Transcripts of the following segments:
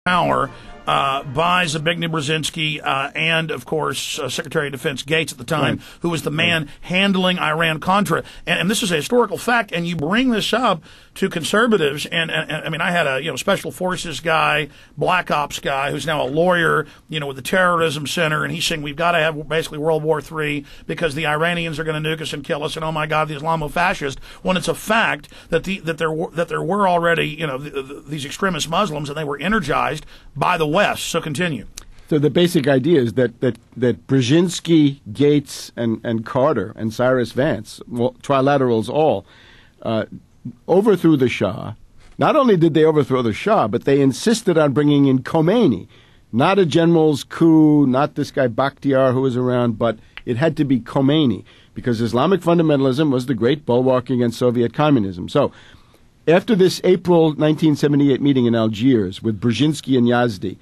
power by Zbigniew Brzezinski and, of course, Secretary of Defense Gates at the time, who was the man handling Iran-Contra. And this is a historical fact, and you bring this up to conservatives, and I mean, I had a special forces guy, black ops guy, who's now a lawyer, with the terrorism center, and he's saying we've got to have basically World War III because the Iranians are going to nuke us and kill us, and oh my God, the Islamo-fascists. When it's a fact that there were already these extremist Muslims, and they were energized by the West. So continue. So the basic idea is that Brzezinski, Gates, and Carter and Cyrus Vance, trilaterals all, overthrew the Shah. Not only did they overthrow the Shah, but they insisted on bringing in Khomeini. Not a general's coup, not this guy Bakhtiar who was around, but it had to be Khomeini because Islamic fundamentalism was the great bulwark against Soviet communism. So after this April 1978 meeting in Algiers with Brzezinski and Yazdi,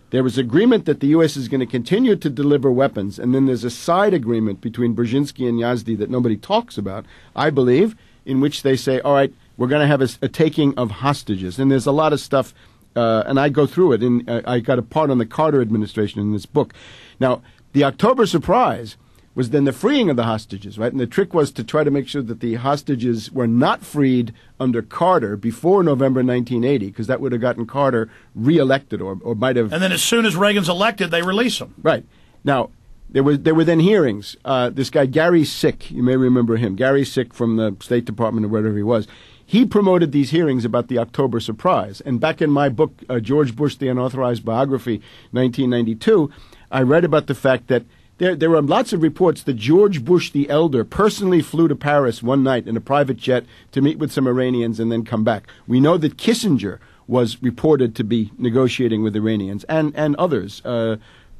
there was agreement that the U.S. is going to continue to deliver weapons, and then there's a side agreement between Brzezinski and Yazdi that nobody talks about, I believe, in which they say, all right, we're going to have a taking of hostages. And there's a lot of stuff, and I go through it. I got a part on the Carter administration in this book. Now, the October surprise was then the freeing of the hostages, right? And the trick was to try to make sure that the hostages were not freed under Carter before November 1980, because that would have gotten Carter reelected or might have. And then as soon as Reagan's elected, they release them. Right. Now, there were then hearings. This guy, Gary Sick, you may remember him, Gary Sick from the State Department or wherever he was. He promoted these hearings about the October surprise. And back in my book, George Bush, The Unauthorized Biography, 1992, I read about the fact that there were lots of reports that George Bush the Elder personally flew to Paris one night in a private jet to meet with some Iranians and then come back. We know that Kissinger was reported to be negotiating with Iranians and others.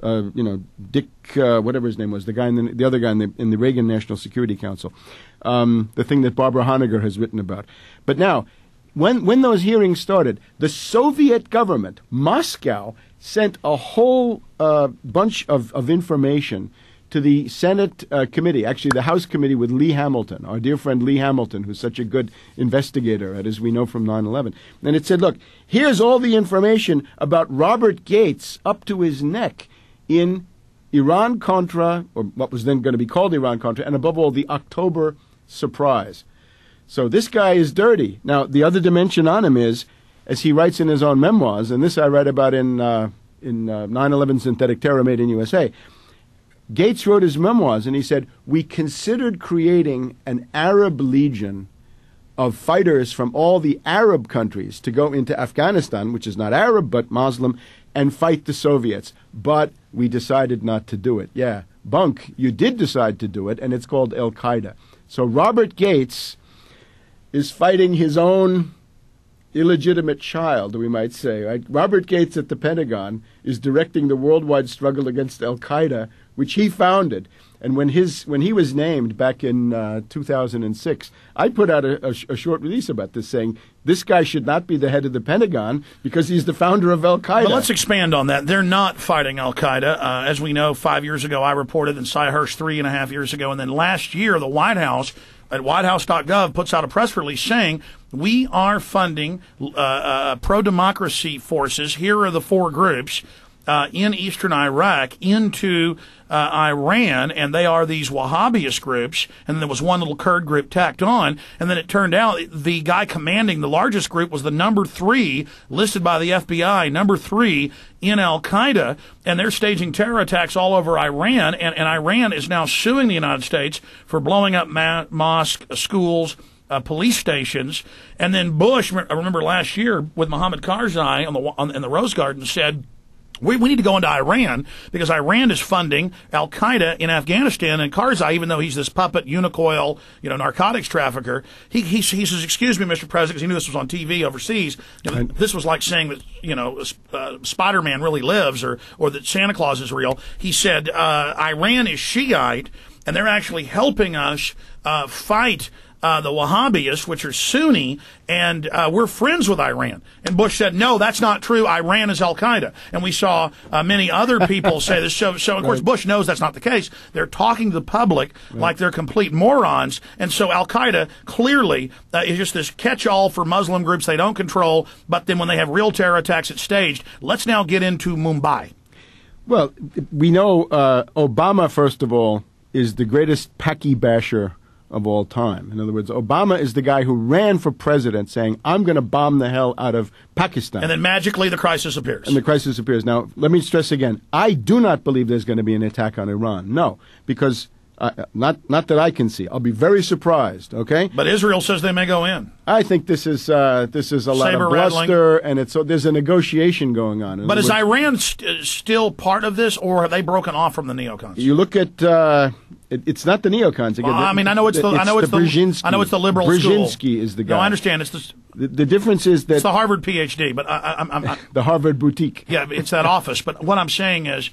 Dick, whatever his name was, the other guy in the Reagan National Security Council, the thing that Barbara Honegger has written about. But now, when those hearings started, the Soviet government, Moscow, sent a whole bunch of information to the Senate committee, actually the House committee with Lee Hamilton, our dear friend Lee Hamilton, who's such a good investigator, as we know from 9/11. And it said, look, here's all the information about Robert Gates up to his neck in Iran-Contra, or what was then going to be called Iran-Contra, and above all, the October surprise. So this guy is dirty. Now, the other dimension on him is, as he writes in his own memoirs, and this I read about in 9/11 Synthetic Terror Made in USA, Gates wrote his memoirs, and he said, we considered creating an Arab legion of fighters from all the Arab countries to go into Afghanistan, which is not Arab but Muslim, and fight the Soviets. But we decided not to do it. Yeah, bunk, you did decide to do it, and it's called Al-Qaeda. So Robert Gates is fighting his own illegitimate child, we might say. Right? Robert Gates at the Pentagon is directing the worldwide struggle against Al-Qaeda, which he founded. And when he was named back in 2006, I put out a short release about this, saying this guy should not be the head of the Pentagon because he's the founder of Al-Qaeda. But let's expand on that. They're not fighting Al-Qaeda. As we know, 5 years ago I reported, and Cy Hirsch 3.5 years ago, and then last year the White House at whitehouse.gov puts out a press release saying we are funding pro-democracy forces. Here are the 4 groups in eastern Iraq into Iran, and they are these Wahhabist groups, and then there was one little Kurd group tacked on, and then it turned out the guy commanding the largest group was the number 3, listed by the FBI, number 3 in Al-Qaeda, and they're staging terror attacks all over Iran, and Iran is now suing the United States for blowing up mosques, schools, police stations, and then Bush, I remember last year with Mohammed Karzai in the Rose Garden, said, we need to go into Iran because Iran is funding Al-Qaeda in Afghanistan, and Karzai, even though he's this puppet unicoil, narcotics trafficker, he says, excuse me, Mr. President, because he knew this was on TV overseas. This was like saying that, Spider-Man really lives or that Santa Claus is real. He said, Iran is Shiite, and they're actually helping us fight the Wahhabis, which are Sunni, and we're friends with Iran. And Bush said, no, that's not true. Iran is al-Qaeda. And we saw many other people say this. So of course, Bush knows that's not the case. They're talking to the public like they're complete morons. And so al-Qaeda clearly is just this catch-all for Muslim groups they don't control. But then when they have real terror attacks, it's staged. Let's now get into Mumbai. Well, we know Obama, first of all, is the greatest Paki basher of all time. In other words, Obama is the guy who ran for president saying, I'm going to bomb the hell out of Pakistan. And then magically the crisis appears. And the crisis appears. Now, let me stress again, I do not believe there's going to be an attack on Iran. No, because not that I can see. I'll be very surprised, okay? But Israel says they may go in. I think this is a lot of bluster, and there's a negotiation going on. But is Iran still part of this, or have they broken off from the neocons? You look at it's not the neocons again. Well, I mean, I know it's the Brzezinski. I know it's the liberal Brzezinski school. is the guy. No, I understand. It's the difference is that it's the Harvard PhD, but I'm the Harvard boutique. Yeah, it's that office. But what I'm saying is,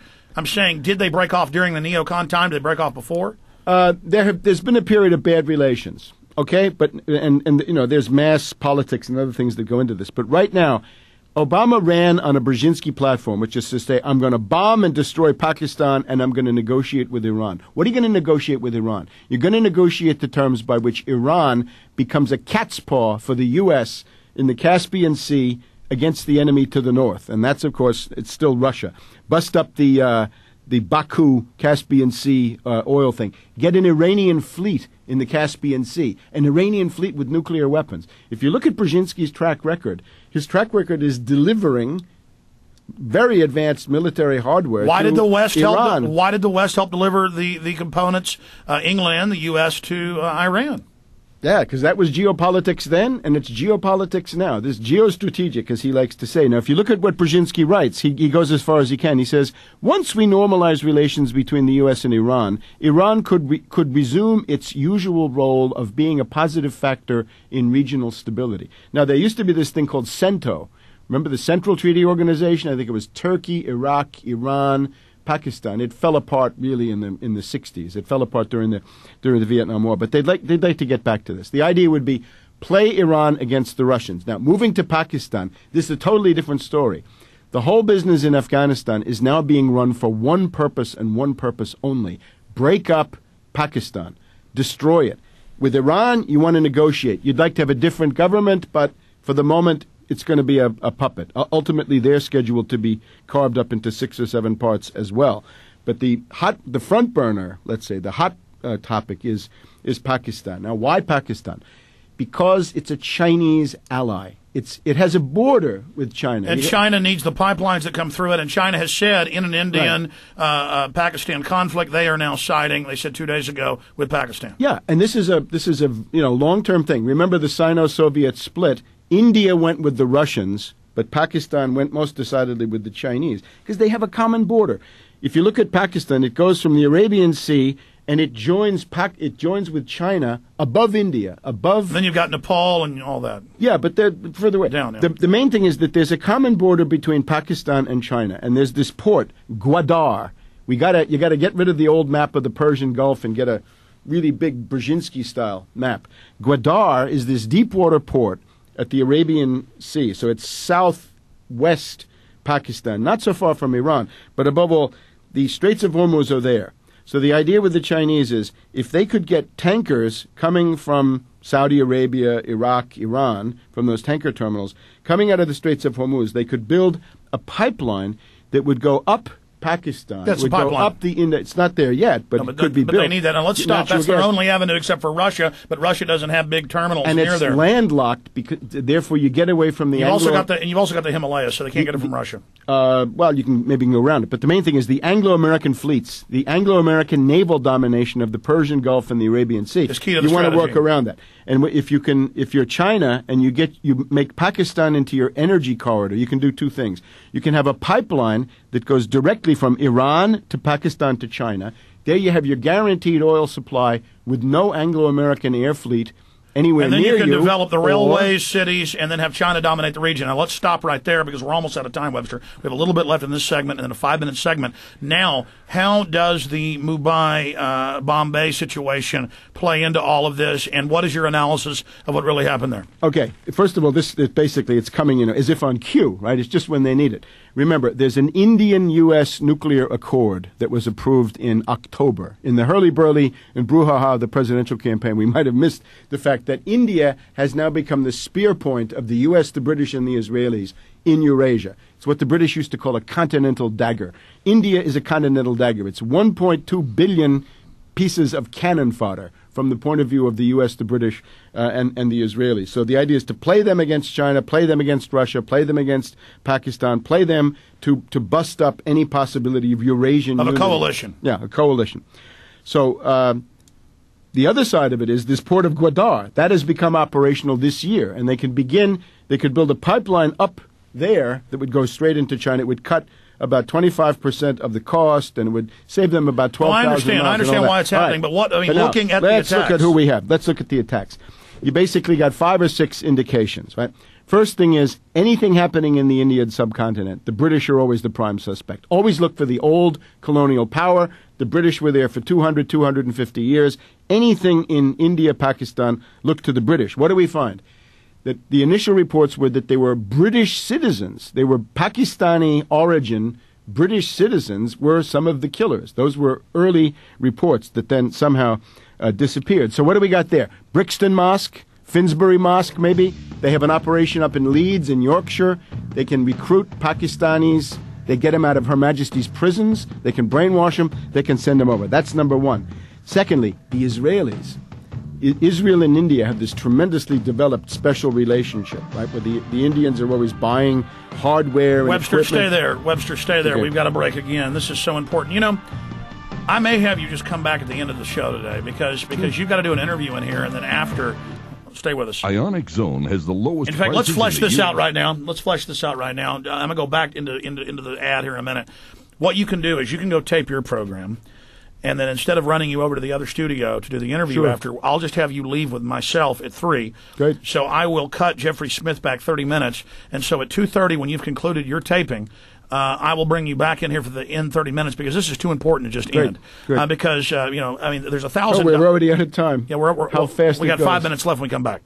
did they break off during the neocon time? Did they break off before? There's been a period of bad relations, okay? But and you know, there's mass politics and other things that go into this. But right now, Obama ran on a Brzezinski platform, which is to say, I'm going to bomb and destroy Pakistan, and I'm going to negotiate with Iran. What are you going to negotiate with Iran? You're going to negotiate the terms by which Iran becomes a cat's paw for the U.S. in the Caspian Sea against the enemy to the north, and that's, of course, it's still Russia. Bust up the Baku Caspian Sea oil thing. Get an Iranian fleet in the Caspian Sea, an Iranian fleet with nuclear weapons. If you look at Brzezinski's track record, his track record is delivering very advanced military hardware. Why did the West Iran. help deliver the components, England and the U.S. to Iran? Yeah, because that was geopolitics then, and it's geopolitics now. This geostrategic, as he likes to say. Now, if you look at what Brzezinski writes, he goes as far as he can. He says, once we normalize relations between the U.S. and Iran, Iran could resume its usual role of being a positive factor in regional stability. Now, there used to be this thing called CENTO. Remember the Central Treaty Organization? I think it was Turkey, Iraq, Iran, Pakistan. It fell apart really in the 60s. It fell apart during the Vietnam War. But they'd like to get back to this. The idea would be play Iran against the Russians. Now, moving to Pakistan, this is a totally different story. The whole business in Afghanistan is now being run for one purpose and one purpose only: break up Pakistan, destroy it. With Iran, you want to negotiate. You'd like to have a different government, but for the moment, it's going to be a puppet. Ultimately, they're scheduled to be carved up into 6 or 7 parts as well. But the front burner, let's say, the hot topic is Pakistan. Now, why Pakistan? Because it's a Chinese ally. It has a border with China. And China needs the pipelines that come through it. And China has said in an Indian-Pakistan conflict, they are now siding, they said 2 days ago, with Pakistan. Yeah, and this is a long-term thing. Remember the Sino-Soviet split. India went with the Russians, but Pakistan went most decidedly with the Chinese because they have a common border. If you look at Pakistan, it goes from the Arabian Sea and it joins with China above India, above. Then you've got Nepal and all that. Yeah, but they're further away. Down. Yeah. The main thing is that there's a common border between Pakistan and China, and there's this port, Gwadar. You got to get rid of the old map of the Persian Gulf and get a really big Brzezinski-style map. Gwadar is this deep water port at the Arabian Sea. So it's southwest Pakistan, not so far from Iran. But above all, the Straits of Hormuz are there. So the idea with the Chinese is if they could get tankers coming from Saudi Arabia, Iraq, Iran, from those tanker terminals, coming out of the Straits of Hormuz, they could build a pipeline that would go up Pakistan. That's would a pipeline. Go up the It's not there yet, but it could be built. But they need that. And let's stop. That's their only avenue except for Russia, but Russia doesn't have big terminals and near there. And it's landlocked, because therefore you get away from the you've also got the Himalayas, so they can't get it from Russia. Well, you can maybe go around it. But the main thing is the Anglo-American fleets, the Anglo-American naval domination of the Persian Gulf and the Arabian Sea. It's key to the strategy. You want to work around that. And if you're China and you make Pakistan into your energy corridor, you can do two things. You can have a pipeline that goes directly from Iran to Pakistan to China. There you have your guaranteed oil supply with no Anglo-American air fleet anywhere and then near you can develop the or- railways, cities, and then have China dominate the region. Now, let's stop right there because we're almost out of time, Webster. We have a little bit left in this segment and then a 5-minute segment. Now, how does the Mumbai, Bombay situation play into all of this, and what is your analysis of what really happened there? Okay, first of all, this basically it's coming, as if on cue, right? It's just when they need it. Remember, there's an Indian-U.S. nuclear accord that was approved in October. In the hurly-burly and brouhaha of the presidential campaign, we might have missed the fact that India has now become the spear point of the U.S., the British, and the Israelis in Eurasia. It's what the British used to call a continental dagger. India is a continental dagger. It's 1.2 billion pieces of cannon fodder from the point of view of the U.S., the British, and the Israelis. So the idea is to play them against China, play them against Russia, play them against Pakistan, play them to bust up any possibility of Eurasian Of a unity. coalition. Yeah, a coalition. So the other side of it is this port of Gwadar. That has become operational this year, and they could build a pipeline up there that would go straight into China. It would cut about 25% of the cost, and it would save them about 12,000 I understand why it's happening, but looking at the attacks. Let's look at who we have. Let's look at the attacks. You basically got 5 or 6 indications, right? First thing is, anything happening in the Indian subcontinent, the British are always the prime suspect. Always look for the old colonial power. The British were there for 200, 250 years. Anything in India, Pakistan, look to the British. What do we find? That the initial reports were that they were British citizens. They were Pakistani origin. British citizens were some of the killers. Those were early reports that then somehow disappeared. So what do we got there? Brixton Mosque, Finsbury Mosque, maybe. They have an operation up in Leeds in Yorkshire. They can recruit Pakistanis. They get them out of Her Majesty's prisons. They can brainwash them. They can send them over. That's number one. Secondly, the Israelis. Israel and India have this tremendously developed special relationship, right? Where the Indians are always buying hardware and Webster, equipment. stay there. Webster, stay there. Okay. We've got to break again. This is so important. I may have you just come back at the end of the show today because you've got to do an interview in here, and then after, stay with us. Ionic Zone has the lowest. In fact, let's prices flesh in the this US. out right now. Let's flesh this out right now. I'm going to go back into the ad here in a minute. What you can do is you can go tape your program, and then instead of running you over to the other studio to do the interview Sure. after, I'll just have you leave with myself at 3. Great. So I will cut Jeffrey Smith back 30 minutes, and so at 2:30 when you've concluded your taping, I will bring you back in here for the end 30 minutes because this is too important to just Great. end. Great. Because there's 1,000. Oh, we're already out of time. Yeah, we're How fast we it got goes. 5 minutes left when we come back.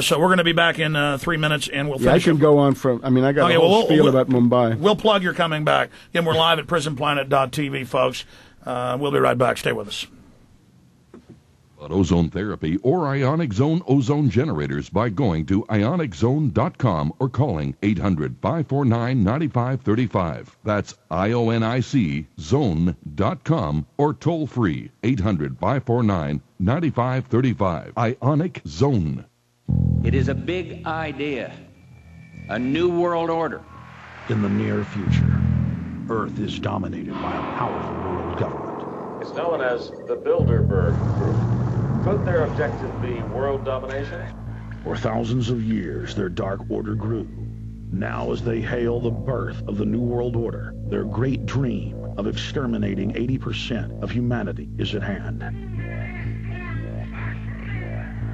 So we're going to be back in 3 minutes, and we'll Yeah, I finish. can go on from. I got a whole spiel about Mumbai. We'll plug your coming back. Again, we're live at prisonplanet.tv, folks. We'll be right back. Stay with us. Ozone therapy or Ionic Zone ozone generators by going to ioniczone.com or calling 800-549-9535. That's IONIC zone.com or toll free 800-549-9535. Ionic Zone. It is a big idea, a new world order. In the near future, Earth is dominated by a powerful world government. It's known as the Bilderberg Group. Could their objective be world domination? For thousands of years, their dark order grew. Now, as they hail the birth of the New World Order, their great dream of exterminating 80% of humanity is at hand.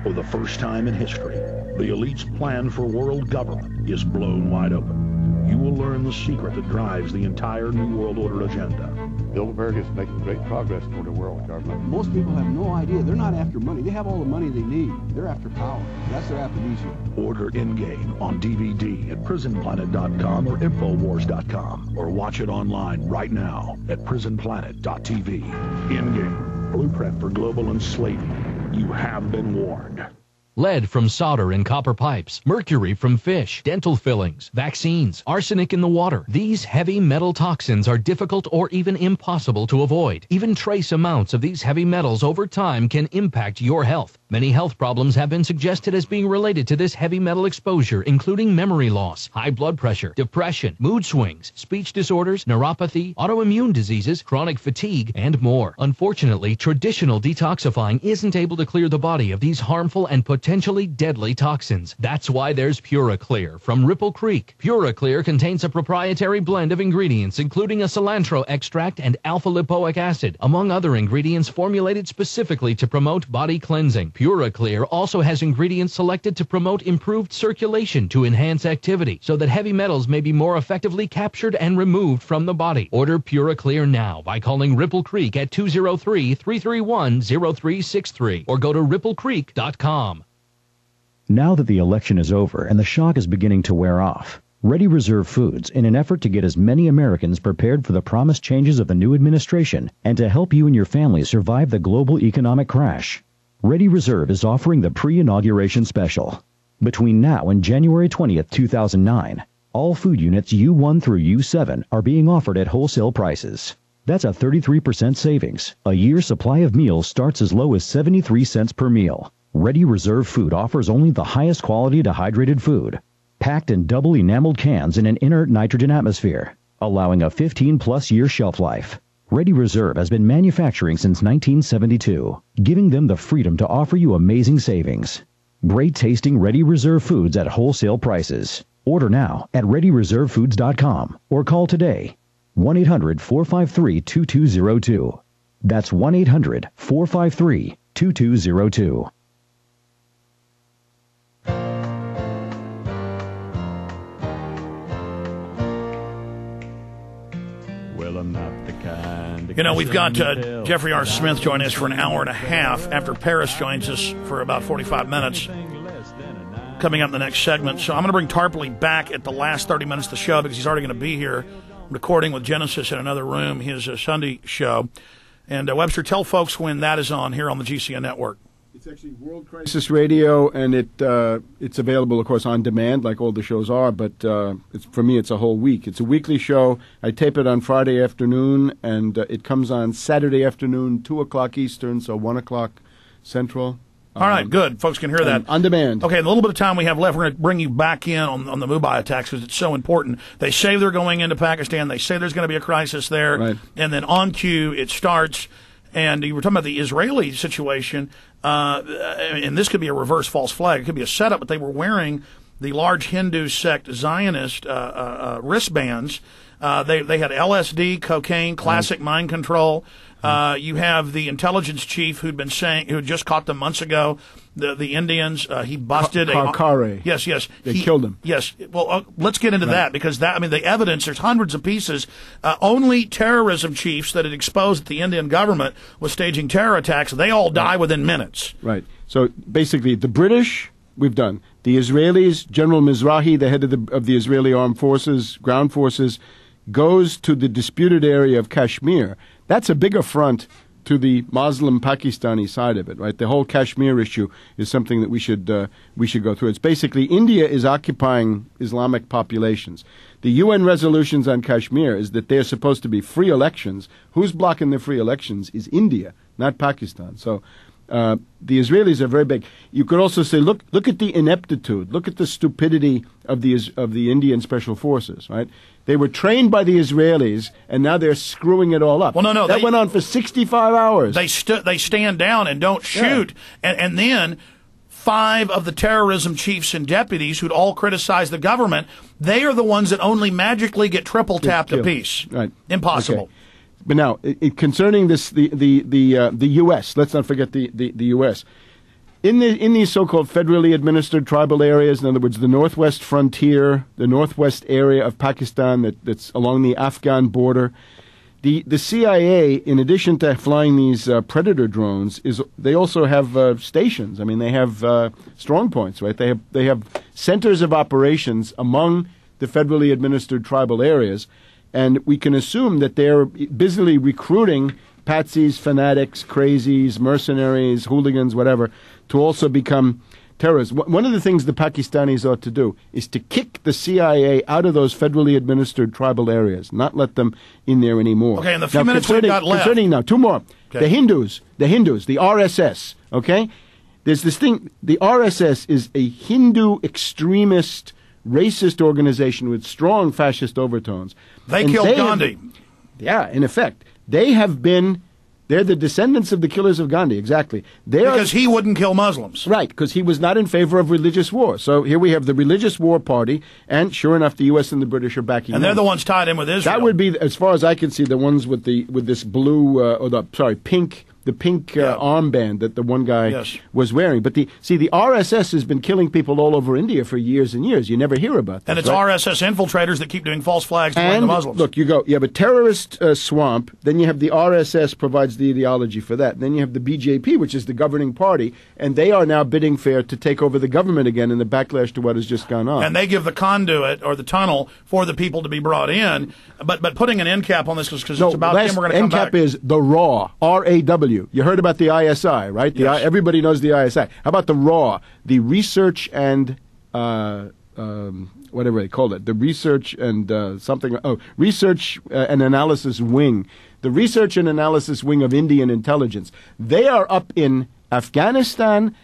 For the first time in history, the elite's plan for world government is blown wide open. You will learn the secret that drives the entire New World Order agenda. Bilderberg is making great progress toward a world government. Most people have no idea. They're not after money. They have all the money they need. They're after power. That's their aphrodisiac. Order Endgame on DVD at prisonplanet.com or infowars.com, or watch it online right now at prisonplanet.tv. Endgame, blueprint for global enslavement. You have been warned. Lead from solder in copper pipes, mercury from fish, dental fillings, vaccines, arsenic in the water. These heavy metal toxins are difficult or even impossible to avoid. Even trace amounts of these heavy metals over time can impact your health. Many health problems have been suggested as being related to this heavy metal exposure, including memory loss, high blood pressure, depression, mood swings, speech disorders, neuropathy, autoimmune diseases, chronic fatigue, and more. Unfortunately, traditional detoxifying isn't able to clear the body of these harmful and potential potentially deadly toxins. That's why there's PuraClear from Ripple Creek. PuraClear contains a proprietary blend of ingredients, including a cilantro extract and alpha-lipoic acid, among other ingredients formulated specifically to promote body cleansing. PuraClear also has ingredients selected to promote improved circulation to enhance activity, so that heavy metals may be more effectively captured and removed from the body. Order PuraClear now by calling Ripple Creek at 203-331-0363 or go to ripplecreek.com. Now that the election is over and the shock is beginning to wear off, Ready Reserve Foods, in an effort to get as many Americans prepared for the promised changes of the new administration and to help you and your family survive the global economic crash, Ready Reserve is offering the pre-inauguration special. Between now and January 20th, 2009, all food units U1 through U7 are being offered at wholesale prices. That's a 33% savings. A year's supply of meals starts as low as 73 cents per meal. Ready Reserve Food offers only the highest quality dehydrated food, packed in double enameled cans in an inert nitrogen atmosphere, allowing a 15-plus year shelf life. Ready Reserve has been manufacturing since 1972, giving them the freedom to offer you amazing savings. Great tasting Ready Reserve Foods at wholesale prices. Order now at ReadyReserveFoods.com or call today. 1-800-453-2202. That's 1-800-453-2202. Well, I'm not the kind. You know, we've got Jeffrey R. Smith joining us for an hour and a half after Paris joins us for about 45 minutes. Coming up in the next segment. So I'm going to bring Tarpley back at the last 30 minutes of the show because he's already going to be here recording with Genesis in another room, his Sunday show. And Webster, tell folks when that is on here on the GCN network. It's actually World Crisis Radio, and it's available, of course, on demand, like all the shows are. But for me, it's a whole week. It's a weekly show. I tape it on Friday afternoon, and it comes on Saturday afternoon, 2 o'clock Eastern, so 1 o'clock Central. All right, good. Folks can hear that. On demand. Okay, in the little bit of time we have left, we're going to bring you back in on the Mumbai attacks because it's so important. They say they're going into Pakistan. They say there's going to be a crisis there. Right. And then on cue, it starts. And you were talking about the Israeli situation, and this could be a reverse false flag. It could be a setup, but they were wearing the large Hindu sect Zionist wristbands. They had LSD, cocaine, classic mind control. You have the intelligence chief who had just caught them months ago. The Indians, he busted Karkare. Yes. They killed him. Yes. Well, let's get into that because the evidence, there's hundreds of pieces. Only terrorism chiefs that had exposed that the Indian government was staging terror attacks, they all die within minutes. Right. So basically, the British, we've done. The Israelis, General Mizrahi, the head of the Israeli armed forces, ground forces, goes to the disputed area of Kashmir. That's a big affront to the Muslim Pakistani side of it, right? The whole Kashmir issue is something that we should go through. It's basically India is occupying Islamic populations. The UN resolutions on Kashmir is that they're supposed to be free elections. Who's blocking the free elections is India, not Pakistan. So the Israelis are very big. You could also say, look at the ineptitude, look at the stupidity of the Indian special forces, right? They were trained by the Israelis, and now they're screwing it all up. Well, no, that went on for 65 hours. They stand down and don't shoot, and then 5 of the terrorism chiefs and deputies who'd all criticized the government, they are the ones that only magically get triple tapped apiece. Right, impossible. Okay. But now, concerning this, the U.S. Let's not forget the U.S. In these so-called federally administered tribal areas, in other words, the northwest frontier, the northwest area of Pakistan that's along the Afghan border, the CIA, in addition to flying these Predator drones, they also have stations. I mean, they have strong points, right? They have centers of operations among the federally administered tribal areas, and we can assume that they're busily recruiting patsies, fanatics, crazies, mercenaries, hooligans, whatever, to also become terrorists. One of the things the Pakistanis ought to do is to kick the CIA out of those federally administered tribal areas, not let them in there anymore. Okay, in the few minutes we've got left. Concerning now, 2 more. Okay. The Hindus, the RSS, okay? There's this thing, the RSS is a Hindu extremist, racist organization with strong fascist overtones. They killed Gandhi. In effect. They have been They're the descendants of the killers of Gandhi, exactly. Because he wouldn't kill Muslims. Right, because he was not in favor of religious war. So here we have the religious war party, and sure enough, the U.S. and the British are backing And they're the ones tied in with Israel. That would be, as far as I can see, the ones with this blue, pink armband that the one guy was wearing. But the RSS has been killing people all over India for years and years. You never hear about that. And it's RSS infiltrators that keep doing false flags to blame the Muslims. Look, you have a terrorist swamp, then you have the RSS provides the ideology for that. Then you have the BJP, which is the governing party, and they are now bidding fair to take over the government again in the backlash to what has just gone on. And they give the conduit or the tunnel for the people to be brought in. But putting an end cap on this because it's about him, we're going to come back. End cap is the RAW, R-A-W. You heard about the ISI, right? Yes. Everybody knows the ISI. How about the RAW, the Research and whatever they call it, the Research and Research and Analysis Wing, the Research and Analysis Wing of Indian Intelligence. They are up in Afghanistan,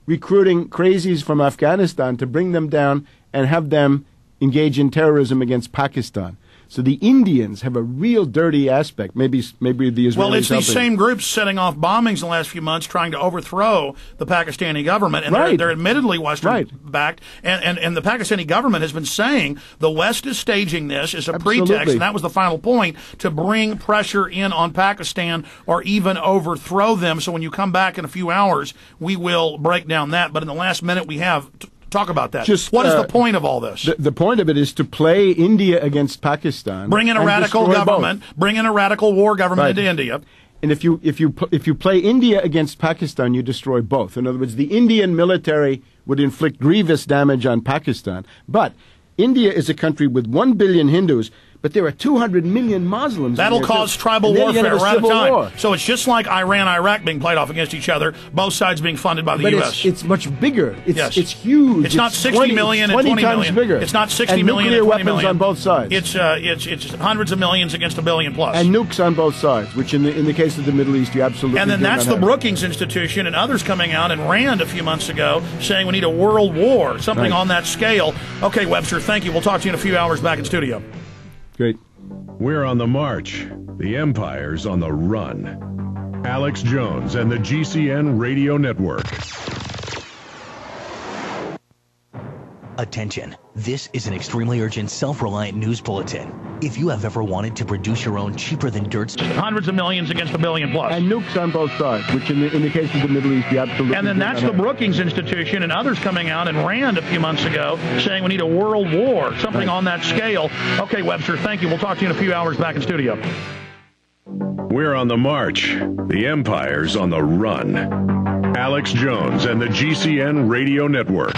recruiting crazies from Afghanistan to bring them down and have them engage in terrorism against Pakistan. So the Indians have a real dirty aspect. Maybe the Israelis. Well, it's these same groups setting off bombings in the last few months, trying to overthrow the Pakistani government, and they're admittedly Western-backed. And the Pakistani government has been saying the West is staging this as a pretext, and that was the final point, to bring pressure in on Pakistan or even overthrow them. So when you come back in a few hours, we will break down that. But in the last minute we have. Talk about that. What is the point of all this? The point of it is to play India against Pakistan. Bring in a radical government. Bring in a radical war government into India. And if you play India against Pakistan, you destroy both. In other words, the Indian military would inflict grievous damage on Pakistan. But India is a country with 1 billion Hindus, but there are 200 million Muslims. That'll cause tribal warfare around the time. So it's just like Iran, Iraq being played off against each other, both sides being funded by the U.S. It's much bigger. It's huge. It's not 60 million and 20 million. Bigger. It's not 60 and million and 20 weapons million. on both sides. It's hundreds of millions against a billion plus. And nukes on both sides, which in the case of the Middle East, you absolutely And then that's the Brookings Institution and others coming out and RAND a few months ago saying we need a world war, something on that scale. Okay, Webster, thank you. We'll talk to you in a few hours back in studio. Great. We're on the march. The empire's on the run. Alex Jones and the GCN Radio Network. Attention. This is an extremely urgent, self-reliant news bulletin. If you have ever wanted to produce your own cheaper-than-dirt... Hundreds of millions against a billion plus. And nukes on both sides, which in the case of the Middle East, you absolutely... And then that's the Brookings Institution and others coming out and RAND a few months ago saying we need a world war, something on that scale. Okay, Webster, thank you. We'll talk to you in a few hours back in studio. We're on the march. The empire's on the run. Alex Jones and the GCN Radio Network.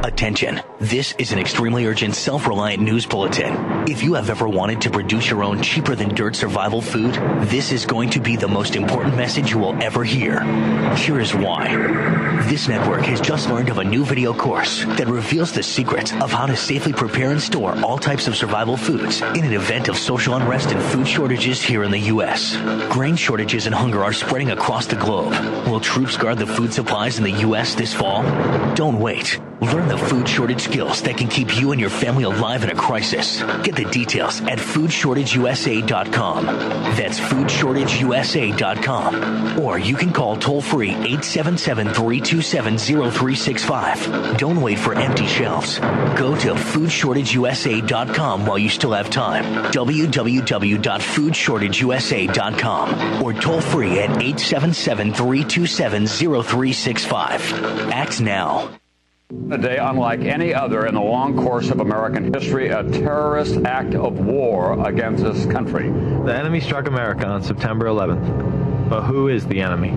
Attention. This is an extremely urgent, self-reliant news bulletin. If you have ever wanted to produce your own cheaper-than-dirt survival food, this is going to be the most important message you will ever hear. Here is why. This network has just learned of a new video course that reveals the secret of how to safely prepare and store all types of survival foods in an event of social unrest and food shortages here in the U.S. Grain shortages and hunger are spreading across the globe. Will troops guard the food supplies in the U.S. this fall? Don't wait. Learn the food shortage skills that can keep you and your family alive in a crisis. Get the details at foodshortageusa.com. That's foodshortageusa.com. Or you can call toll-free 877-327-0365. Don't wait for empty shelves. Go to foodshortageusa.com while you still have time. www.foodshortageusa.com. Or toll-free at 877-327-0365. Act now. A day unlike any other in the long course of American history, a terrorist act of war against this country. The enemy struck America on September 11th. But who is the enemy?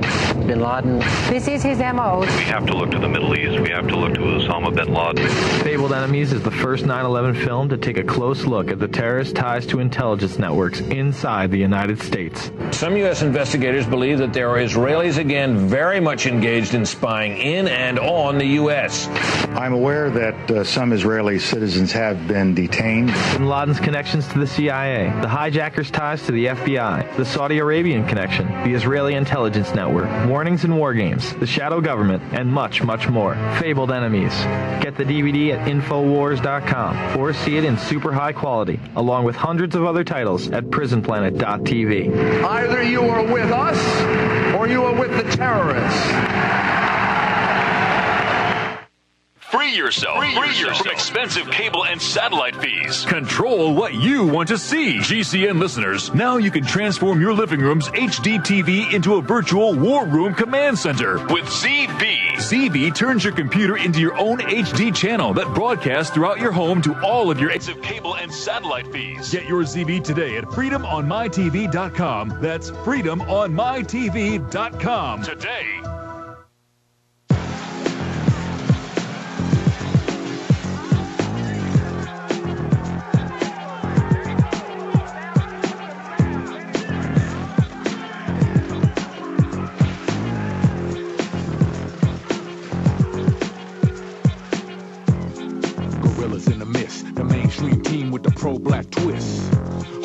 Bin Laden. This is his MO. We have to look to the Middle East. We have to look to Osama bin Laden. Fabled Enemies is the first 9/11 film to take a close look at the terrorist ties to intelligence networks inside the United States. Some U.S. investigators believe that there are Israelis again very much engaged in spying in and on the U.S. I'm aware that some Israeli citizens have been detained. Bin Laden's connections to the CIA, the hijackers' ties to the FBI, the Saudi Arabian connection, the Israeli intelligence network, warnings and war games, the shadow government, and much, much more. Fabled Enemies. Get the DVD at Infowars.com or see it in super high quality, along with hundreds of other titles at PrisonPlanet.tv. Either you are with us or you are with the terrorists. Free yourself from expensive cable and satellite fees. Control what you want to see. GCN listeners, now you can transform your living room's HD TV into a virtual war room command center with ZB. ZB turns your computer into your own HD channel that broadcasts throughout your home to all of your expensive cable and satellite fees. Get your ZB today at freedomonmytv.com. That's freedomonmytv.com. Today. Pro-black twist.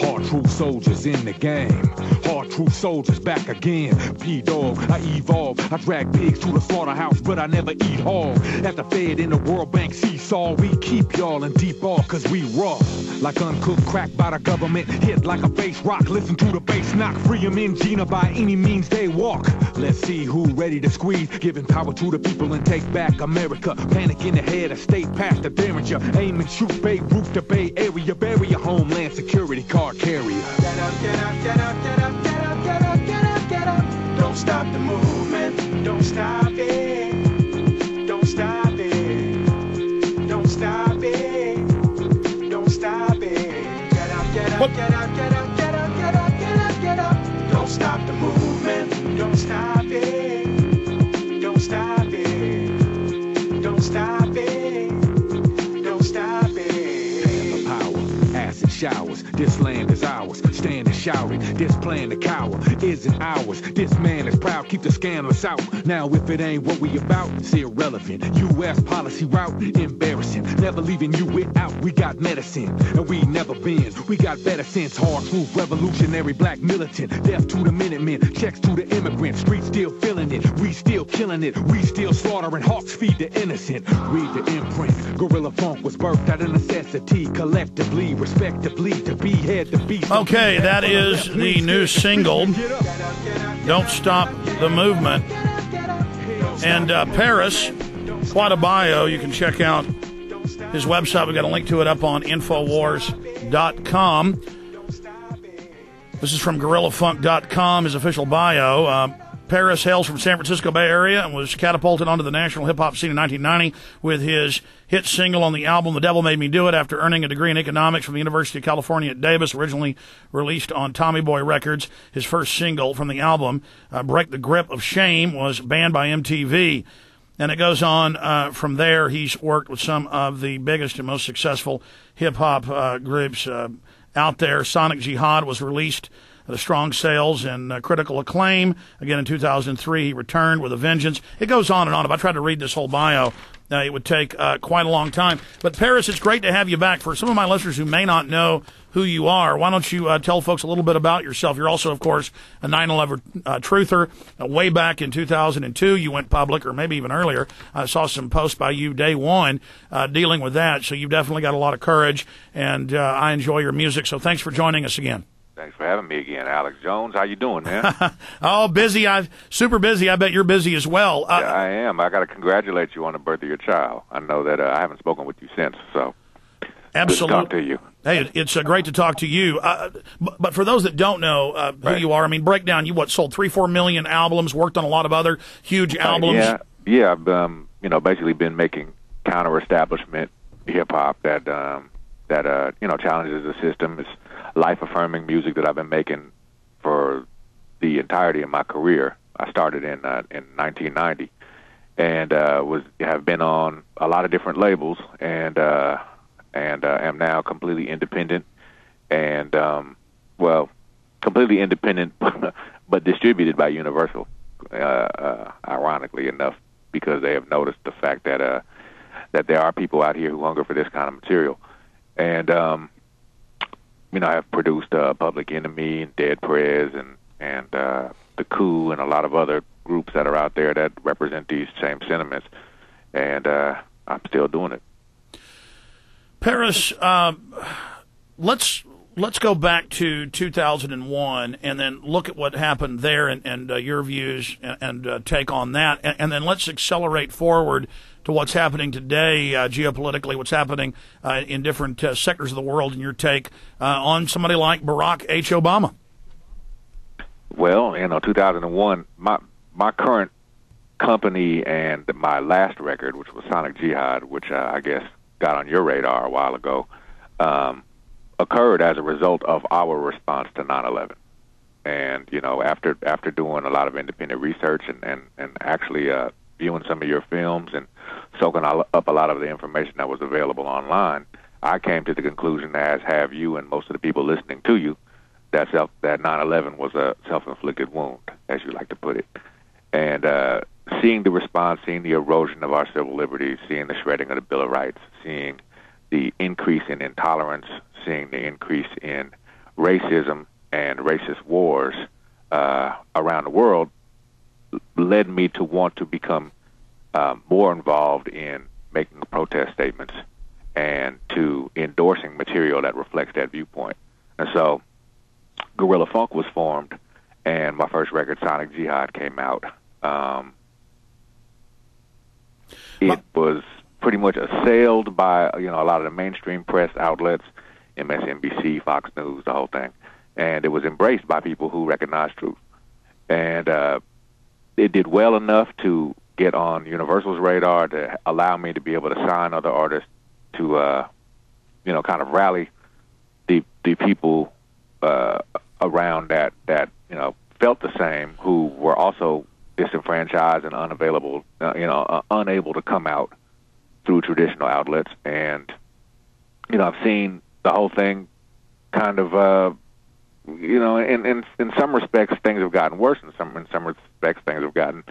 Hard truth soldiers in the game. Hard truth soldiers back again. P-Dog, I evolve. I drag pigs to the slaughterhouse, but I never eat hog. At the Fed in the World Bank seesaw, we keep y'all in deep awe cause we raw. Like uncooked crack by the government. Hit like a bass rock. Listen to the bass knock. Free 'em in Gina by any means they walk. Let's see who ready to squeeze. Giving power to the people and take back America. Panic in the head, a state past the Derringer. Aim and shoot Beirut to Bay Area. Bury your homeland security card carrier. Get up, get up, get up, get up, get up, get up, get up, get up. Don't stop the movement. Don't stop it. Don't stop it. Don't stop it. Don't stop it. Get up, get up, get up, get up, get up, get up, get up, get up. Don't stop the movement. Don't stop it. Don't stop it. Don't stop it. Don't stop it. Power, acid showers. This land is ours. Stand and shout it. This plan to cower isn't ours. This man is proud. Keep the scandalous out. Now if it ain't what we about, it's irrelevant. U.S. policy route, embarrassing. Never leaving you without. We got medicine, and we never been. We got better sense. Hard truth, revolutionary, black militant. Death to the Minutemen. Checks to the immigrants. Streets still feeling it. We still killing it. We still slaughtering. Hawks feed the innocent. Read the imprint. Guerrilla funk was birthed out of necessity. Collectively, respectively, to be head to beast. Okay, that is the new single, Don't Stop the Movement. And Paris, quite a bio. You can check out his website. We've got a link to it up on Infowars.com. This is from GorillaFunk.com, his official bio. Paris hails from San Francisco Bay Area and was catapulted onto the national hip-hop scene in 1990 with his hit single on the album The Devil Made Me Do It after earning a degree in economics from the University of California at Davis, originally released on Tommy Boy Records. His first single from the album, Break the Grip of Shame, was banned by MTV. And it goes on from there. He's worked with some of the biggest and most successful hip-hop groups out there. Sonic Jihad was released the strong sales and critical acclaim. Again, in 2003, he returned with a vengeance. It goes on and on. If I tried to read this whole bio, it would take quite a long time. But Paris, it's great to have you back. For some of my listeners who may not know who you are, why don't you tell folks a little bit about yourself? You're also, of course, a 9/11 truther. Way back in 2002, you went public, or maybe even earlier. I saw some posts by you day one dealing with that. So you've definitely got a lot of courage, and I enjoy your music. So thanks for joining us again. Thanks for having me again, Alex Jones. How you doing, man? Oh, busy. Super busy. I bet you're busy as well. Yeah, I am. I got to congratulate you on the birth of your child. I know that I haven't spoken with you since, so absolutely. Good to talk to you. Hey, it's great to talk to you. But for those that don't know who you are, I mean, break down. You sold 3-4 million albums, worked on a lot of other huge albums. Yeah. I've basically been making counter-establishment hip hop that challenges the system. It's life-affirming music that I've been making for the entirety of my career. I started in 1990 and have been on a lot of different labels and am now completely independent and completely independent but distributed by Universal. Ironically enough, because they have noticed the fact that there are people out here who hunger for this kind of material, and I have produced Public Enemy and Dead Prez and the coup and a lot of other groups that are out there that represent these same sentiments, and I'm still doing it. Paris, let's go back to 2001 and then look at what happened there and your views and take on that, and then let's accelerate forward to what's happening today geopolitically, what's happening in different sectors of the world, and your take on somebody like Barack H. Obama. Well, 2001, my current company and my last record, which was Sonic Jihad, which I guess got on your radar a while ago, occurred as a result of our response to 9/11. And, after doing a lot of independent research and actually viewing some of your films and soaking up a lot of the information that was available online, I came to the conclusion, as have you and most of the people listening to you, that 9/11 was a self-inflicted wound, as you like to put it. And seeing the response, seeing the erosion of our civil liberties, seeing the shredding of the Bill of Rights, seeing the increase in intolerance, seeing the increase in racism and racist wars around the world, led me to want to become more involved in making protest statements and to endorsing material that reflects that viewpoint. And so Guerrilla Funk was formed, and my first record, Sonic Jihad, came out. It was pretty much assailed by a lot of the mainstream press outlets, MSNBC, Fox News, the whole thing, and it was embraced by people who recognized truth. And it did well enough to get on Universal's radar to allow me to be able to sign other artists to, kind of rally the people around that felt the same, who were also disenfranchised and unavailable, unable to come out through traditional outlets. And I've seen the whole thing kind of, in some respects things have gotten worse, in some respects things have gotten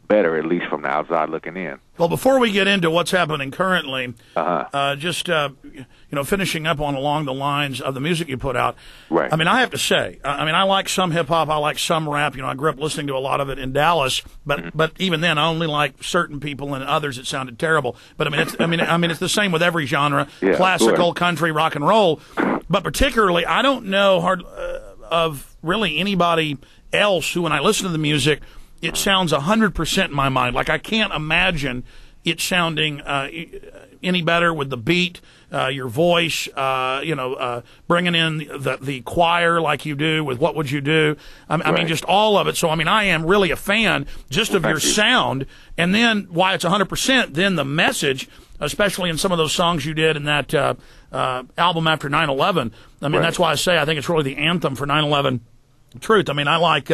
better, at least from the outside looking in. Well, before we get into what's happening currently, finishing up along the lines of the music you put out. Right. I mean, I have to say, I like some hip hop, I like some rap. I grew up listening to a lot of it in Dallas, but even then, I only like certain people, and others it sounded terrible. But it's the same with every genre: classical, country, rock and roll. But particularly, I don't know of really anybody else who, when I listen to the music, it sounds 100% in my mind. Like, I can't imagine it sounding any better with the beat, your voice, bringing in the choir like you do with What Would You Do? I mean, just all of it. So, I am really a fan just of your sound. And then, why it's 100%, then the message, especially in some of those songs you did in that album after 9/11. That's why I say I think it's really the anthem for 9/11. Truth. I like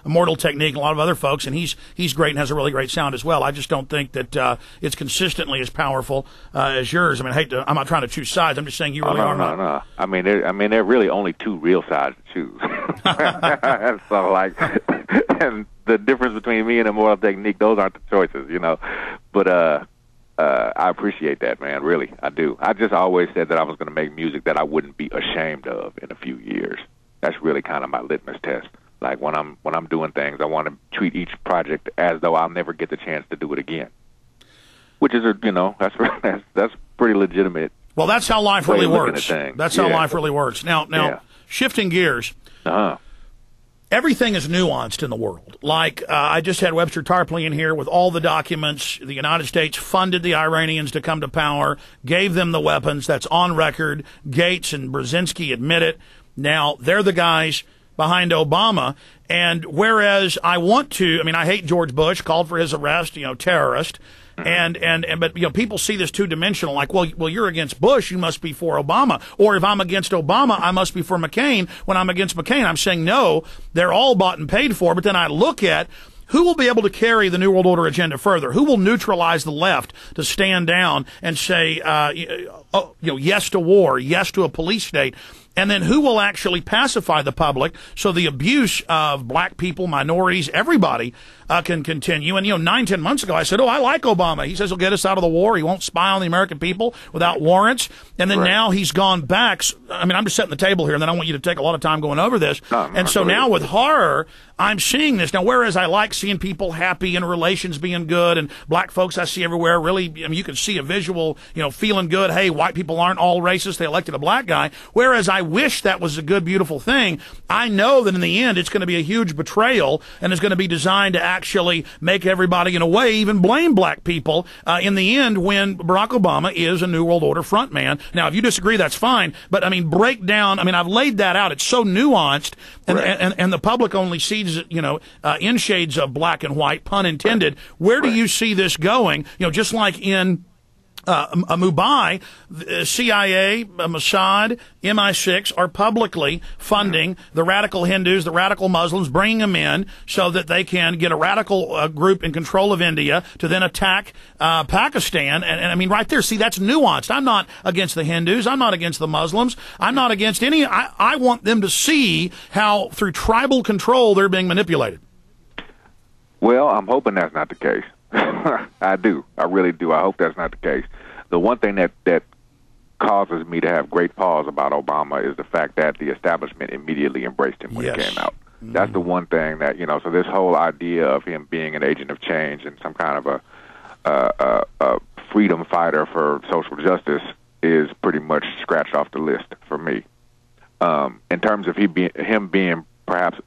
Immortal Technique and a lot of other folks, and he's great and has a really great sound as well. I just don't think that it's consistently as powerful as yours. I'm not trying to choose sides. I'm just saying you really are not. No. There are really only two real sides to choose. So, and the difference between me and Immortal Technique, those aren't the choices, But I appreciate that, man. Really, I do. I just always said that I was going to make music that I wouldn't be ashamed of in a few years. That's really kind of my litmus test. Like, when I'm doing things, I want to treat each project as though I'll never get the chance to do it again. Which is that's pretty legitimate. Well, that's how life really works. That's how life really works. Now, shifting gears. Everything is nuanced in the world. Like, I just had Webster Tarpley in here with all the documents. The United States funded the Iranians to come to power, gave them the weapons. That's on record. Gates and Brzezinski admit it. Now, they're the guys behind Obama. And whereas I hate George Bush, called for his arrest, terrorist. But people see this two-dimensional, like, well, you're against Bush, you must be for Obama. Or if I'm against Obama, I must be for McCain. When I'm against McCain, I'm saying, no, they're all bought and paid for. But then I look at who will be able to carry the New World Order agenda further? Who will neutralize the left to stand down and say, yes to war, yes to a police state? And then who will actually pacify the public so the abuse of black people, minorities, everybody can continue? And, 9-10 months ago, I said, I like Obama. He says he'll get us out of the war. He won't spy on the American people without warrants. And then now he's gone back. I mean, I'm just setting the table here, and then I want you to take a lot of time going over this. And so now with horror, I'm seeing this. Now, whereas I like seeing people happy and relations being good, and black folks I see everywhere, really, I mean, you can see a visual, feeling good. Hey, white people aren't all racist. They elected a black guy. Whereas I wish that was a good, beautiful thing. I know that in the end, it's going to be a huge betrayal, and it's going to be designed to actually make everybody, in a way, even blame black people in the end when Barack Obama is a New World Order frontman. Now, if you disagree, that's fine. But, I mean, break down. I mean, I've laid that out. It's so nuanced, and the public only sees it, in shades of black and white, pun intended. Where do you see this going? Just like in Mumbai, CIA, Mossad, MI6 are publicly funding the radical Hindus, the radical Muslims, bringing them in so that they can get a radical group in control of India to then attack Pakistan. And I mean, right there, see, that's nuanced. I'm not against the Hindus. I'm not against the Muslims. I'm not against any. I want them to see how, through tribal control, they're being manipulated. Well, I'm hoping that's not the case. I do. I really do. I hope that's not the case. The one thing that causes me to have great pause about Obama is the fact that the establishment immediately embraced him when he came out. That's the one thing that, so this whole idea of him being an agent of change and some kind of a freedom fighter for social justice is pretty much scratched off the list for me. In terms of him being perhaps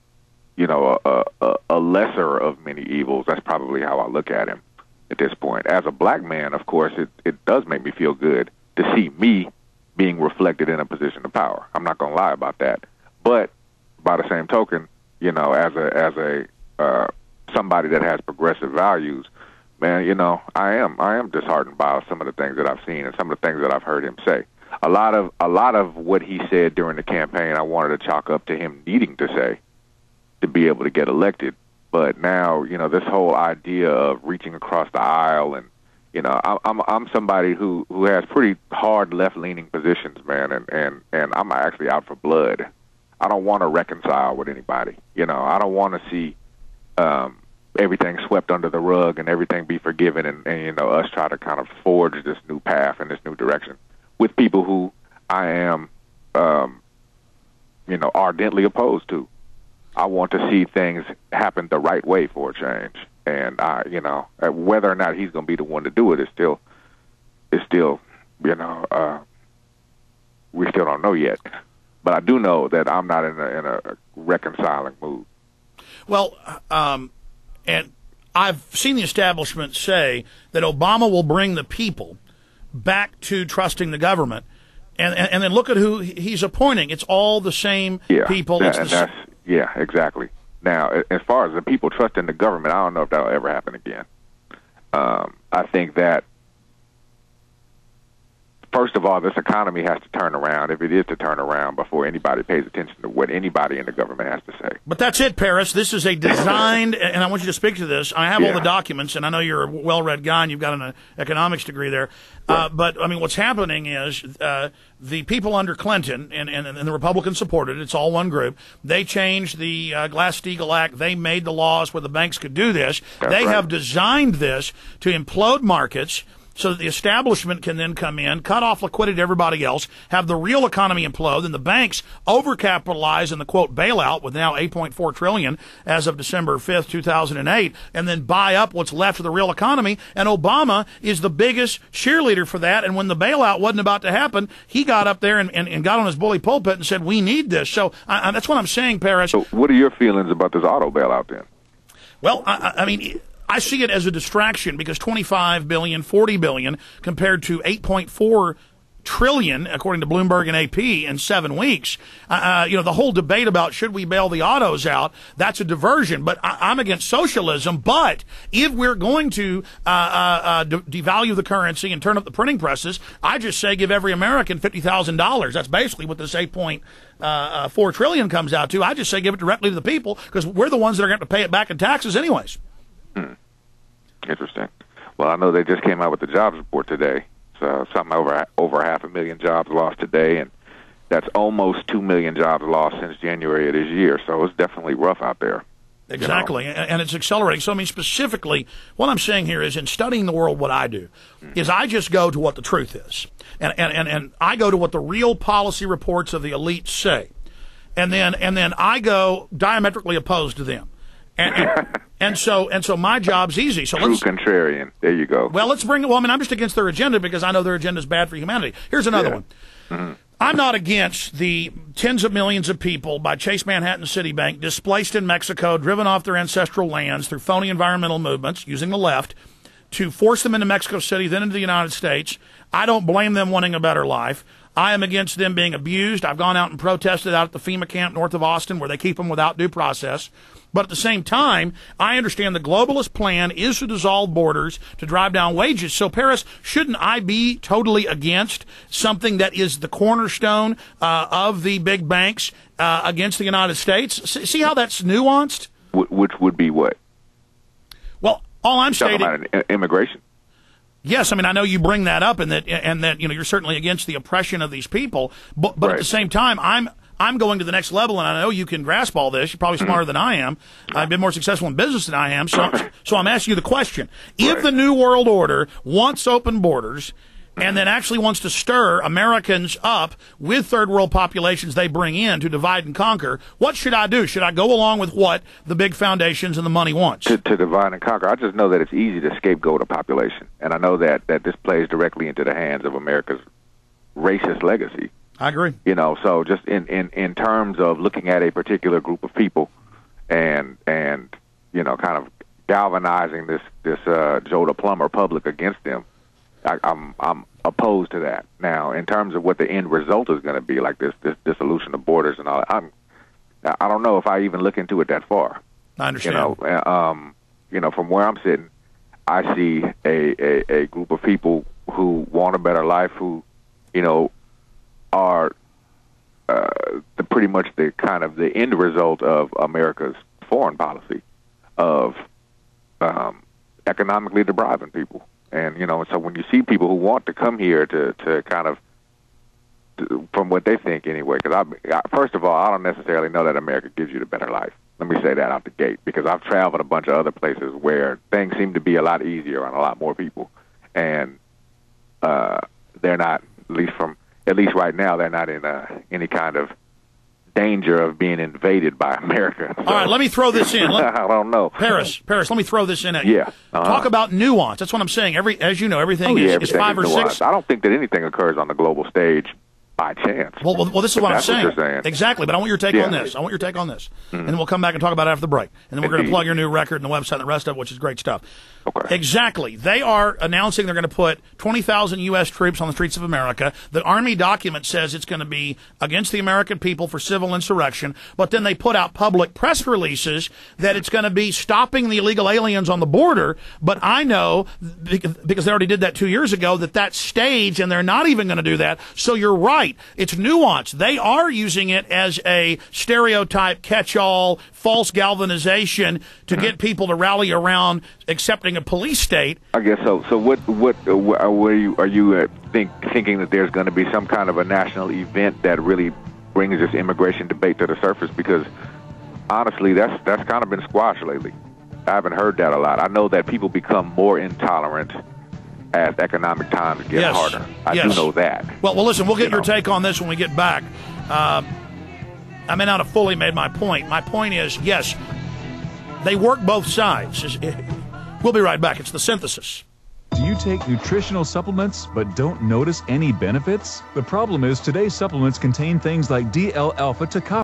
a lesser of many evils, that's probably how I look at him at this point. As a black man, of course, it does make me feel good to see me being reflected in a position of power. I'm not going to lie about that. But by the same token, as a somebody that has progressive values, man, I am disheartened by some of the things that I've seen and some of the things that I've heard him say. A lot of what he said during the campaign, I wanted to chalk up to him needing to say to be able to get elected. But now, this whole idea of reaching across the aisle, and I'm somebody who has pretty hard left-leaning positions, man, and I'm actually out for blood. I don't want to reconcile with anybody. I don't want to see everything swept under the rug and everything be forgiven, and us try to kind of forge this new path and this new direction with people who I am, ardently opposed to. I want to see things happen the right way for a change, and whether or not he's going to be the one to do it is still, we still don't know yet. But I do know that I'm not in a reconciling mood. Well, and I've seen the establishment say that Obama will bring the people back to trusting the government, and then look at who he's appointing. It's all the same people. Yeah, exactly. Now, as far as the people trusting the government, I don't know if that'll ever happen again. I think that, first of all, this economy has to turn around, if it is to turn around, before anybody pays attention to what anybody in the government has to say. But that's it, Paris. This is a designed, and I want you to speak to this. I have all the documents, and I know you're a well-read guy, and you've got an economics degree there. But, I mean, what's happening is the people under Clinton, and the Republicans supported it, it's all one group, they changed the Glass-Steagall Act. They made the laws where the banks could do this. They have designed this to implode markets so that the establishment can then come in, cut off liquidity to everybody else, have the real economy implode, and the banks overcapitalize in the, quote, bailout with now $8.4 trillion as of December 5th, 2008, and then buy up what's left of the real economy. And Obama is the biggest cheerleader for that. And when the bailout wasn't about to happen, he got up there and got on his bully pulpit and said, we need this. So that's what I'm saying, Paris. So what are your feelings about this auto bailout then? Well, I mean, I see it as a distraction because $25 billion, $40 billion compared to $8.4 trillion, according to Bloomberg and AP, in 7 weeks. The whole debate about should we bail the autos out, that's a diversion. But I'm against socialism. But if we're going to devalue the currency and turn up the printing presses, I just say give every American $50,000. That's basically what this $8.4 trillion comes out to. I just say give it directly to the people because we're the ones that are going to pay it back in taxes anyways. Interesting. Well, I know they just came out with the jobs report today. So something over 500,000 jobs lost today, and that's almost 2 million jobs lost since January of this year. So it's definitely rough out there. Exactly, and it's accelerating. So, I mean, specifically, what I'm saying here is in studying the world, what I do is I just go to what the truth is. And I go to what the real policy reports of the elite say. And then I go diametrically opposed to them. And so my job's easy. So True contrarian. There you go. Well, I'm just against their agenda because I know their agenda is bad for humanity. Here's another one. Mm-hmm. I'm not against the tens of millions of people by Chase Manhattan Citibank displaced in Mexico, driven off their ancestral lands through phony environmental movements using the left to force them into Mexico City, then into the United States. I don't blame them wanting a better life. I am against them being abused. I've gone out and protested out at the FEMA camp north of Austin where they keep them without due process. But at the same time, I understand the globalist plan is to dissolve borders, to drive down wages. So, Paris, shouldn't I be totally against something that is the cornerstone of the big banks against the United States? See how that's nuanced? Which would be what? Well, all I'm stating... Talking about immigration? Yes, I mean, I know you bring that up and that you're certainly against the oppression of these people, but right. At the same time, I'm going to the next level, and I know you can grasp all this. You're probably smarter than I am. I've been more successful in business than I am, so I'm asking you the question. If the New World Order wants open borders and then actually wants to stir Americans up with third world populations they bring in to divide and conquer, what should I do? Should I go along with what the big foundations and the money wants? To divide and conquer. I just know that it's easy to scapegoat a population, and I know that this plays directly into the hands of America's racist legacy. I agree. So just in terms of looking at a particular group of people and kind of galvanizing this Joe the Plumber public against them, I'm opposed to that. Now, in terms of what the end result is going to be, like this dissolution of borders and all that, I don't know if I even look into it that far. I understand. From where I'm sitting, I see a group of people who want a better life, who, are pretty much the kind of the end result of America's foreign policy of economically depriving people. And, so when you see people who want to come here to kind of, from what they think anyway, because first of all, I don't necessarily know that America gives you the better life. Let me say that out the gate, because I've traveled a bunch of other places where things seem to be a lot easier on a lot more people. And they're not, at least right now, they're not in any kind of danger of being invaded by America. So, all right, let me throw this in. I don't know. Paris, let me throw this in at you. Yeah. Talk about nuance. That's what I'm saying. As you know, everything is 5 or 6. I don't think that anything occurs on the global stage by chance. Well, this is what I'm saying. What you're saying. Exactly, but I want your take on this. I want your take on this. Mm-hmm. And then we'll come back and talk about it after the break. And then we're going to plug your new record and the website and the rest of it, which is great stuff. Okay. Exactly. They are announcing they're going to put 20,000 U.S. troops on the streets of America. The Army document says it's going to be against the American people for civil insurrection, but then they put out public press releases that it's going to be stopping the illegal aliens on the border. But I know, because they already did that 2 years ago, that's staged, and they're not even going to do that. So you're right. It's nuanced. They are using it as a stereotype, catch-all, false galvanization to get people to rally around accepting a police state. I guess so. So what are you thinking that there's going to be some kind of a national event that really brings this immigration debate to the surface? Because honestly, that's kind of been squashed lately. I haven't heard that a lot. I know that people become more intolerant as economic times get harder. I do know that. Well, listen, we'll get your take on this when we get back. I may not have fully made my point. My point is, yes, they work both sides. We'll be right back. It's The Synthesis. Do you take nutritional supplements but don't notice any benefits? The problem is today's supplements contain things like DL-alpha to copper.